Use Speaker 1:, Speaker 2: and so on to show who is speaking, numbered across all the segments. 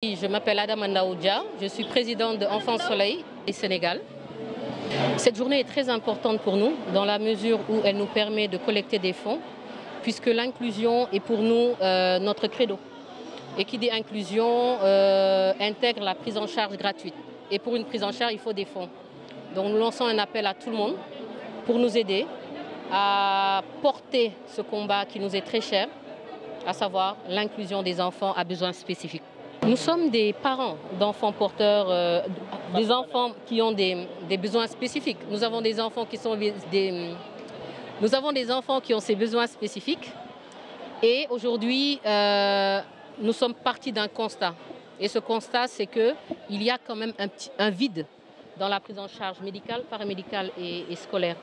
Speaker 1: Je m'appelle Adam Ndaoudia, je suis présidente de Enfants Soleil du Sénégal. Cette journée est très importante pour nous dans la mesure où elle nous permet de collecter des fonds puisque l'inclusion est pour nous notre credo. Et qui dit inclusion intègre la prise en charge gratuite. Et pour une prise en charge, il faut des fonds. Donc nous lançons un appel à tout le monde pour nous aider à porter ce combat qui nous est très cher, à savoir l'inclusion des enfants à besoins spécifiques. Nous sommes des parents d'enfants porteurs, des enfants qui ont des besoins spécifiques. Nous avons des enfants qui sont qui ont ces besoins spécifiques. Et aujourd'hui, nous sommes partis d'un constat. Et ce constat, c'est qu'il y a quand même un vide dans la prise en charge médicale, paramédicale et scolaire.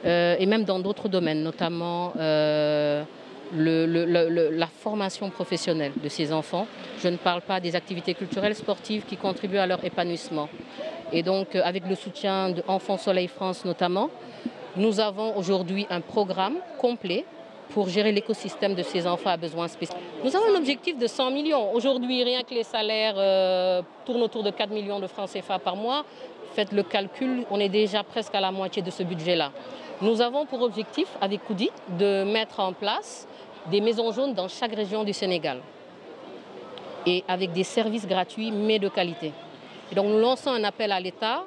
Speaker 1: Et même dans d'autres domaines, notamment la formation professionnelle de ces enfants. Je ne parle pas des activités culturelles, sportives qui contribuent à leur épanouissement. Et donc, avec le soutien d'Enfants Soleil France notamment, nous avons aujourd'hui un programme complet pour gérer l'écosystème de ces enfants à besoins spécifiques. Nous avons un objectif de 100 millions. Aujourd'hui, rien que les salaires tournent autour de 4 millions de francs CFA par mois. Faites le calcul, on est déjà presque à la moitié de ce budget-là. Nous avons pour objectif, avec Koudi, de mettre en place des maisons jaunes dans chaque région du Sénégal et avec des services gratuits mais de qualité. Et donc nous lançons un appel à l'État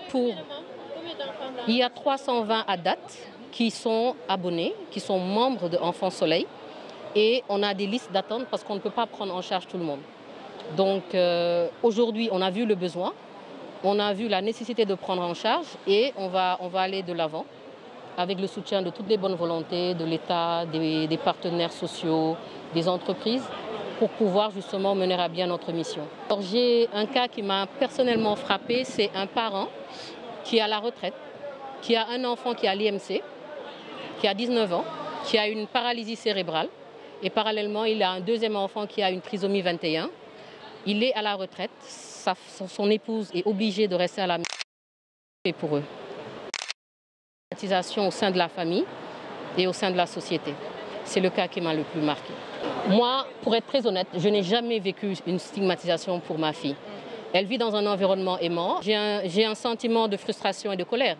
Speaker 1: pour... Il y a 320 à date qui sont abonnés, qui sont membres de Enfants Soleil et on a des listes d'attente parce qu'on ne peut pas prendre en charge tout le monde. Donc aujourd'hui on a vu le besoin, on a vu la nécessité de prendre en charge et on va aller de l'avant avec le soutien de toutes les bonnes volontés, de l'État, des partenaires sociaux, des entreprises, pour pouvoir justement mener à bien notre mission. J'ai un cas qui m'a personnellement frappé, c'est un parent qui est à la retraite, qui a un enfant qui a l'IMC, qui a 19 ans, qui a une paralysie cérébrale, et parallèlement, il a un deuxième enfant qui a une trisomie 21. Il est à la retraite, son épouse est obligée de rester à la maison pour eux. Au sein de la famille et au sein de la société. C'est le cas qui m'a le plus marqué. Moi, pour être très honnête, je n'ai jamais vécu une stigmatisation pour ma fille. Elle vit dans un environnement aimant. J'ai un sentiment de frustration et de colère.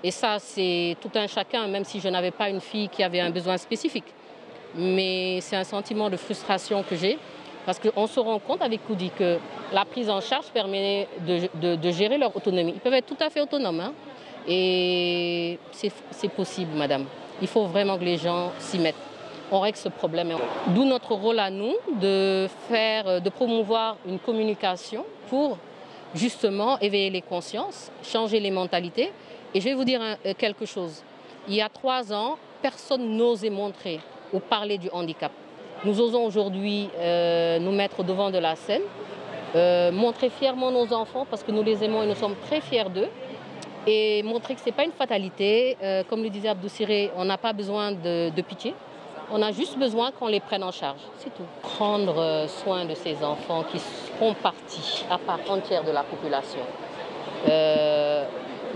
Speaker 1: Et ça, c'est tout un chacun, même si je n'avais pas une fille qui avait un besoin spécifique. Mais c'est un sentiment de frustration que j'ai, parce qu'on se rend compte avec Koudi que la prise en charge permet de gérer leur autonomie. Ils peuvent être tout à fait autonomes, hein. Et c'est possible, madame. Il faut vraiment que les gens s'y mettent. On règle ce problème. D'où notre rôle à nous de promouvoir une communication pour justement éveiller les consciences, changer les mentalités. Et je vais vous dire quelque chose. Il y a 3 ans, personne n'osait montrer ou parler du handicap. Nous osons aujourd'hui nous mettre au devant de la scène, montrer fièrement nos enfants parce que nous les aimons et nous sommes très fiers d'eux. Et montrer que ce n'est pas une fatalité. Comme le disait Abdou Siré, on n'a pas besoin de pitié. On a juste besoin qu'on les prenne en charge, c'est tout. Prendre soin de ces enfants qui font partie à part entière de la population.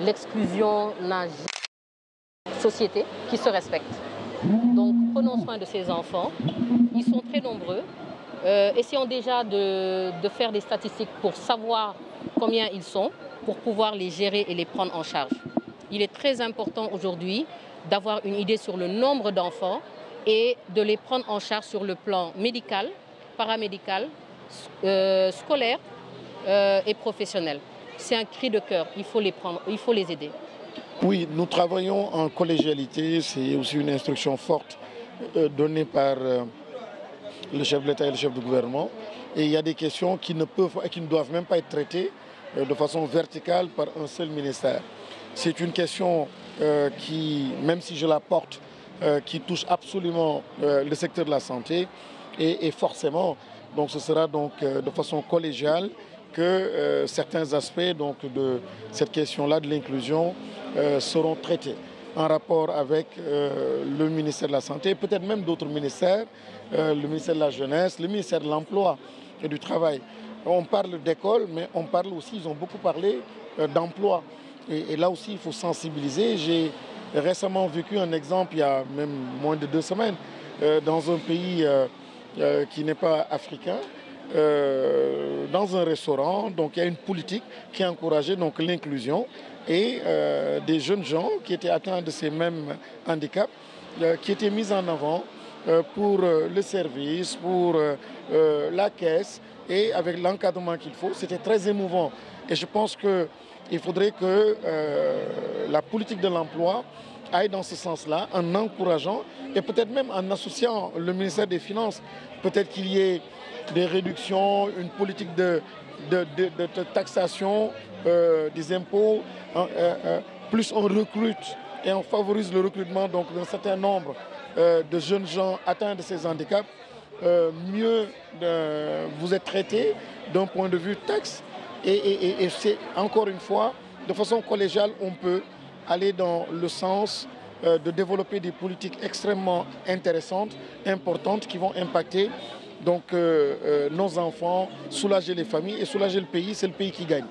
Speaker 1: L'exclusion n'a jamais une société qui se respecte. Donc prenons soin de ces enfants. Ils sont très nombreux. Essayons déjà de faire des statistiques pour savoir combien ils sont, pour pouvoir les gérer et les prendre en charge. Il est très important aujourd'hui d'avoir une idée sur le nombre d'enfants et de les prendre en charge sur le plan médical, paramédical, scolaire et professionnel. C'est un cri de cœur, il faut les prendre, il faut les aider.
Speaker 2: Oui, nous travaillons en collégialité, c'est aussi une instruction forte donnée par le chef de l'État et le chef du gouvernement. Et il y a des questions qui ne peuvent et qui ne doivent même pas être traitées de façon verticale par un seul ministère. C'est une question qui, même si je la porte, qui touche absolument le secteur de la santé et forcément, donc ce sera donc de façon collégiale que certains aspects donc, de cette question-là de l'inclusion seront traités en rapport avec le ministère de la Santé, peut-être même d'autres ministères, le ministère de la Jeunesse, le ministère de l'Emploi et du Travail. On parle d'école, mais on parle aussi, ils ont beaucoup parlé d'emploi. Et là aussi, il faut sensibiliser. J'ai récemment vécu un exemple, il y a même moins de 2 semaines, dans un pays qui n'est pas africain, dans un restaurant. Donc il y a une politique qui encourageait donc l'inclusion et des jeunes gens qui étaient atteints de ces mêmes handicaps qui étaient mis en avant pour le service, pour la caisse et avec l'encadrement qu'il faut. C'était très émouvant et je pense qu'il faudrait que la politique de l'emploi aille dans ce sens-là en encourageant et peut-être même en associant le ministère des Finances. Peut-être qu'il y ait des réductions, une politique de taxation des impôts. Plus on recrute et on favorise le recrutement d'un certain nombre de jeunes gens atteints de ces handicaps, mieux vous êtes traité d'un point de vue taxe. Et c'est encore une fois, de façon collégiale, on peut aller dans le sens de développer des politiques extrêmement intéressantes, importantes, qui vont impacter donc, nos enfants, soulager les familles et soulager le pays. C'est le pays qui gagne.